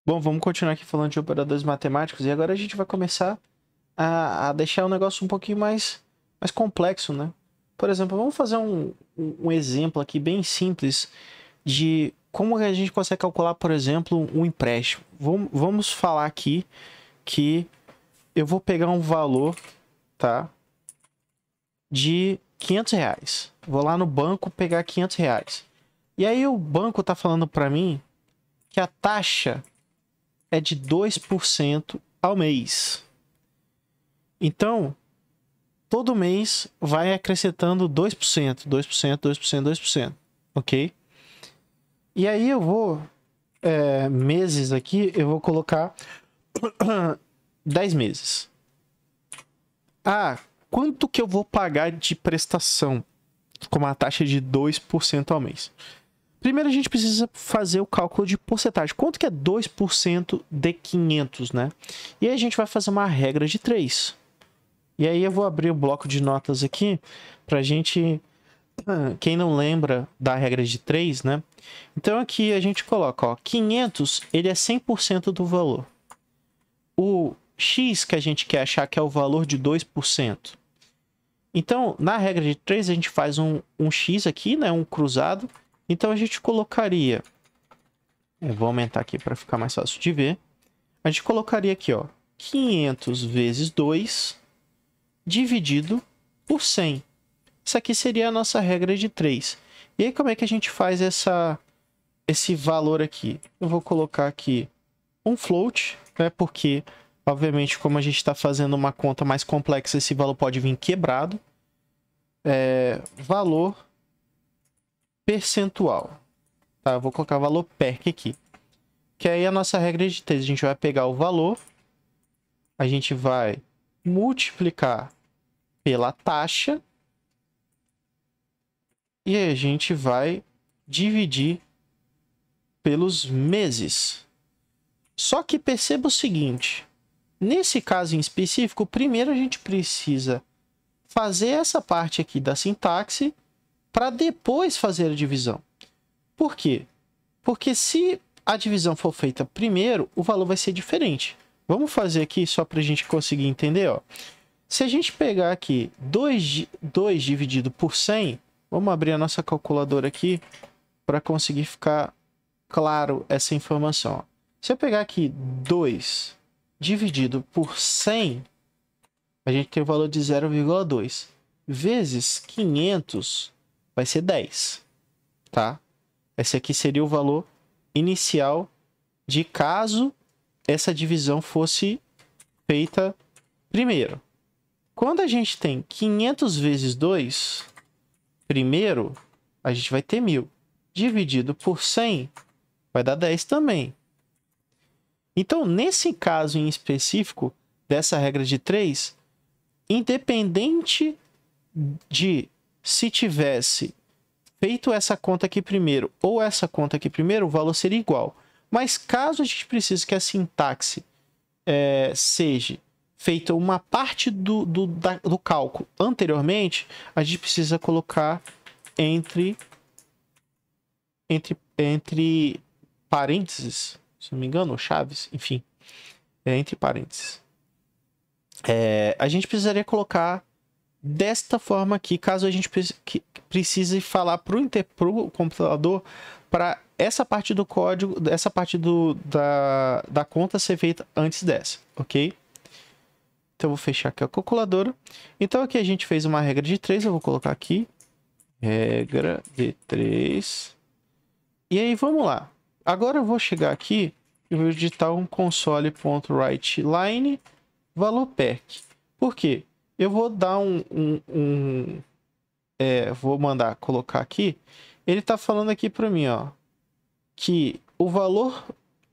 Bom, vamos continuar aqui falando de operadores matemáticos e agora a gente vai começar a deixar o negócio um pouquinho mais complexo, né? Por exemplo, vamos fazer um exemplo aqui bem simples de como a gente consegue calcular, por exemplo, um empréstimo. Vamos falar aqui que eu vou pegar um valor, tá? De R$ 500. Vou lá no banco pegar R$ 500. E aí o banco tá falando para mim que a taxa é de 2% ao mês. Então, todo mês vai acrescentando 2%, 2%, 2%, 2%, ok? E aí eu vou, meses aqui, eu vou colocar 10 meses. Ah, quanto que eu vou pagar de prestação com uma taxa de 2% ao mês? Primeiro a gente precisa fazer o cálculo de porcentagem. Quanto que é 2% de 500, né? E aí a gente vai fazer uma regra de 3. E aí eu vou abrir o bloco de notas aqui pra gente... Quem não lembra da regra de 3, né? Então aqui a gente coloca, ó, 500, ele é 100% do valor. O X que a gente quer achar que é o valor de 2%. Então, na regra de 3, a gente faz um X aqui, né? Um cruzado. Então, a gente colocaria... Eu vou aumentar aqui para ficar mais fácil de ver. A gente colocaria aqui, ó, 500 vezes 2 dividido por 100. Isso aqui seria a nossa regra de 3. E aí, como é que a gente faz esse valor aqui? Eu vou colocar aqui um float, né? Porque, obviamente, como a gente está fazendo uma conta mais complexa, esse valor pode vir quebrado. Valor percentual. Tá, eu vou colocar valor perc aqui. Que aí a nossa regra de 3. A gente vai pegar o valor, a gente vai multiplicar pela taxa e a gente vai dividir pelos meses. Só que perceba o seguinte, nesse caso em específico, primeiro a gente precisa fazer essa parte aqui da sintaxe para depois fazer a divisão. Por quê? Porque se a divisão for feita primeiro, o valor vai ser diferente. Vamos fazer aqui só para a gente conseguir entender, ó. Se a gente pegar aqui 2 dividido por 100, vamos abrir a nossa calculadora aqui para conseguir ficar claro essa informação. Ó. Se eu pegar aqui 2 dividido por 100, a gente tem o valor de 0,2 vezes 500 vai ser 10, tá? Esse aqui seria o valor inicial de caso essa divisão fosse feita primeiro. Quando a gente tem 500 vezes 2, primeiro, a gente vai ter 1000. Dividido por 100, vai dar 10 também. Então, nesse caso em específico, dessa regra de 3, independente de se tivesse feito essa conta aqui primeiro ou essa conta aqui primeiro, o valor seria igual. Mas caso a gente precise que a sintaxe seja feita uma parte do cálculo anteriormente, a gente precisa colocar entre parênteses, se não me engano, ou chaves, enfim, entre parênteses. A gente precisaria colocar desta forma aqui, caso a gente precise falar para o computador para essa parte do código, essa parte da conta ser feita antes dessa, ok? Então eu vou fechar aqui a calculadora. Então aqui a gente fez uma regra de 3, eu vou colocar aqui, regra de 3. E aí vamos lá. Agora eu vou chegar aqui e vou digitar um console.writeLine valor perc. Por quê? Eu vou dar vou mandar colocar aqui. Ele está falando aqui para mim, ó, que o valor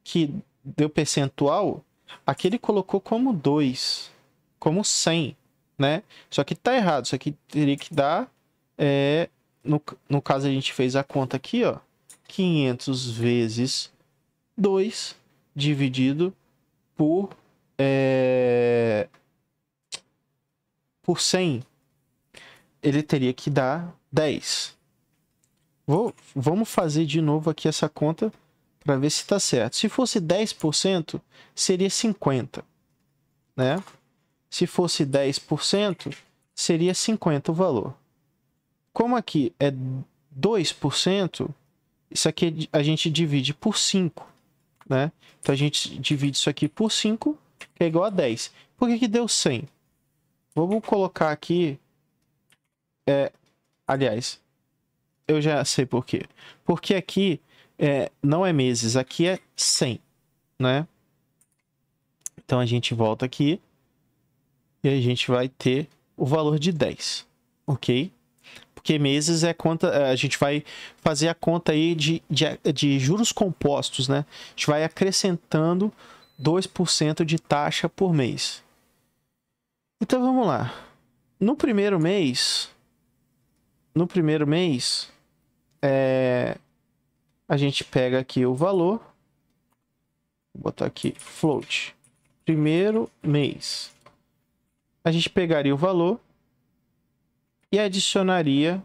que deu percentual, aqui ele colocou como 2, como 100, né? Só que tá errado. Isso aqui teria que dar, no caso a gente fez a conta aqui, ó, 500 vezes 2 dividido por 100, ele teria que dar 10. Vamos fazer de novo aqui essa conta para ver se está certo. Se fosse 10%, seria 50, né? Se fosse 10%, seria 50 o valor. Como aqui é 2%, isso aqui a gente divide por 5, né? Então a gente divide isso aqui por 5, que é igual a 10. Por que que deu 100? Vamos colocar aqui... Aliás, eu já sei por quê. Porque aqui não é meses, aqui é 100, né? Então a gente volta aqui e a gente vai ter o valor de 10, ok? Porque meses é conta, a gente vai fazer a conta aí de juros compostos, né? A gente vai acrescentando 2% de taxa por mês. Então vamos lá. No primeiro mês, a gente pega aqui o valor, vou botar aqui float, primeiro mês. A gente pegaria o valor e adicionaria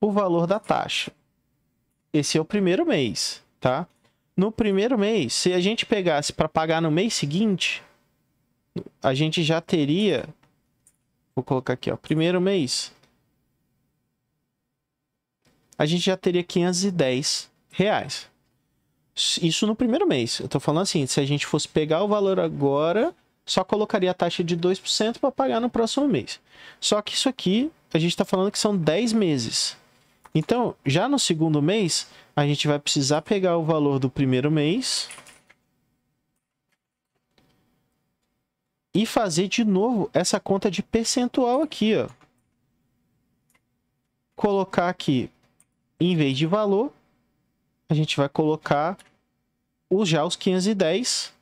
o valor da taxa. Esse é o primeiro mês, tá? No primeiro mês, se a gente pegasse para pagar no mês seguinte, a gente já teria... Vou colocar aqui, ó, primeiro mês. A gente já teria R$510. Isso no primeiro mês. Eu tô falando assim, se a gente fosse pegar o valor agora, só colocaria a taxa de 2% para pagar no próximo mês. Só que isso aqui, a gente está falando que são 10 meses. Então, já no segundo mês, a gente vai precisar pegar o valor do primeiro mês e fazer de novo essa conta de percentual aqui, ó. Colocar aqui, em vez de valor, a gente vai colocar já os 510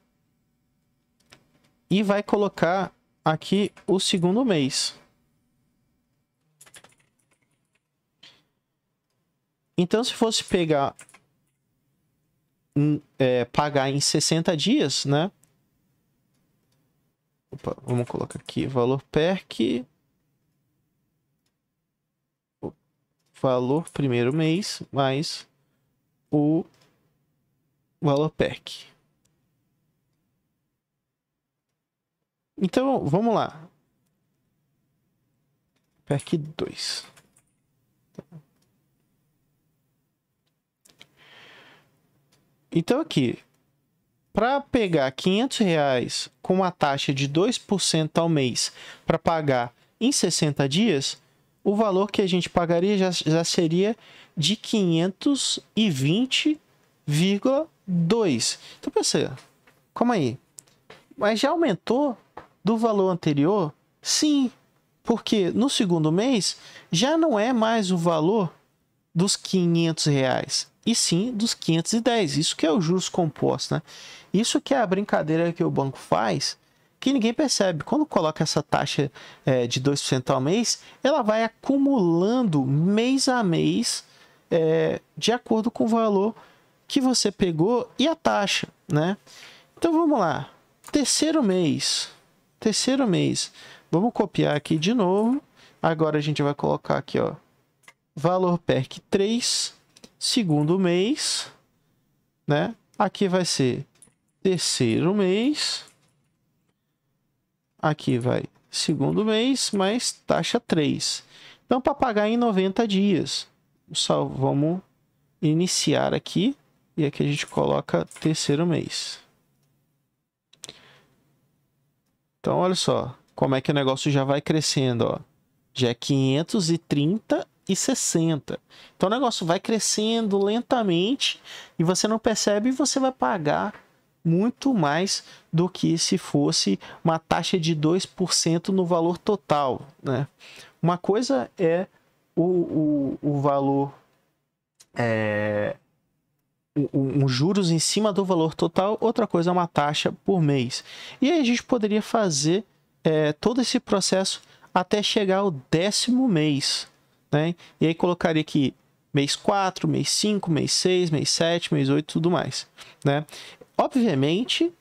e vai colocar aqui o segundo mês. Então, se fosse pegar, pagar em 60 dias, né? Opa, vamos colocar aqui valor PERC, valor primeiro mês, mais o valor PERC. Então, vamos lá. PERC 2. Então aqui, para pegar R$500 com uma taxa de 2% ao mês para pagar em 60 dias, o valor que a gente pagaria já seria de 520,2. Então pensei, calma aí, mas já aumentou do valor anterior? Sim, porque no segundo mês já não é mais o valor dos R$500, e sim dos 510. Isso que é o juros composto, né? Isso que é a brincadeira que o banco faz, que ninguém percebe. Quando coloca essa taxa de 2% ao mês, ela vai acumulando mês a mês de acordo com o valor que você pegou e a taxa, né? Então vamos lá. Terceiro mês. Vamos copiar aqui de novo. Agora a gente vai colocar aqui, ó, valor PERC 3, segundo mês, né? Aqui vai ser terceiro mês. Aqui vai segundo mês, mais taxa 3. Então, para pagar em 90 dias, só vamos iniciar aqui. E aqui a gente coloca terceiro mês. Então, olha só como é que o negócio já vai crescendo, ó. Já é 530 e 60. Então o negócio vai crescendo lentamente e você não percebe, e você vai pagar muito mais do que se fosse uma taxa de 2% no valor total, né? Uma coisa é o valor, um juros em cima do valor total, outra coisa é uma taxa por mês. E aí a gente poderia fazer todo esse processo até chegar ao 10º mês, né? E aí colocaria aqui mês 4, mês 5, mês 6, mês 7, mês 8, tudo mais, né? Obviamente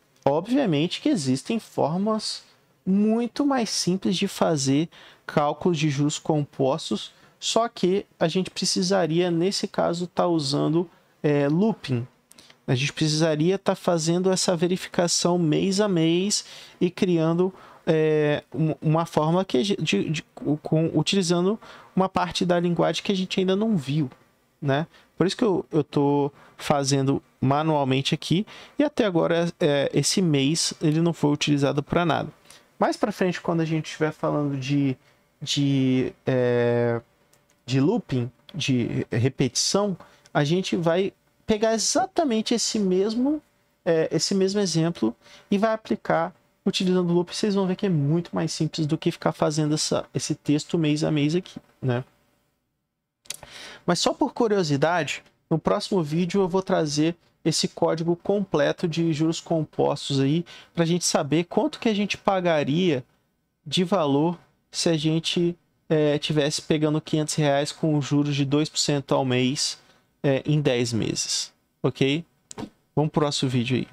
que existem formas muito mais simples de fazer cálculos de juros compostos, só que a gente precisaria, nesse caso, estar usando looping. A gente precisaria estar fazendo essa verificação mês a mês e criando uma forma que utilizando uma parte da linguagem que a gente ainda não viu, né? Por isso que eu estou fazendo manualmente aqui, e até agora esse mês ele não foi utilizado para nada. Mais para frente, quando a gente estiver falando de looping, de repetição, a gente vai pegar exatamente esse mesmo exemplo e vai aplicar utilizando o loop. Vocês vão ver que é muito mais simples do que ficar fazendo esse texto mês a mês aqui, né? Mas só por curiosidade, no próximo vídeo eu vou trazer esse código completo de juros compostos aí, para a gente saber quanto que a gente pagaria de valor se a gente tivesse pegando R$500 com juros de 2% ao mês em 10 meses, ok? Vamos pro próximo vídeo aí.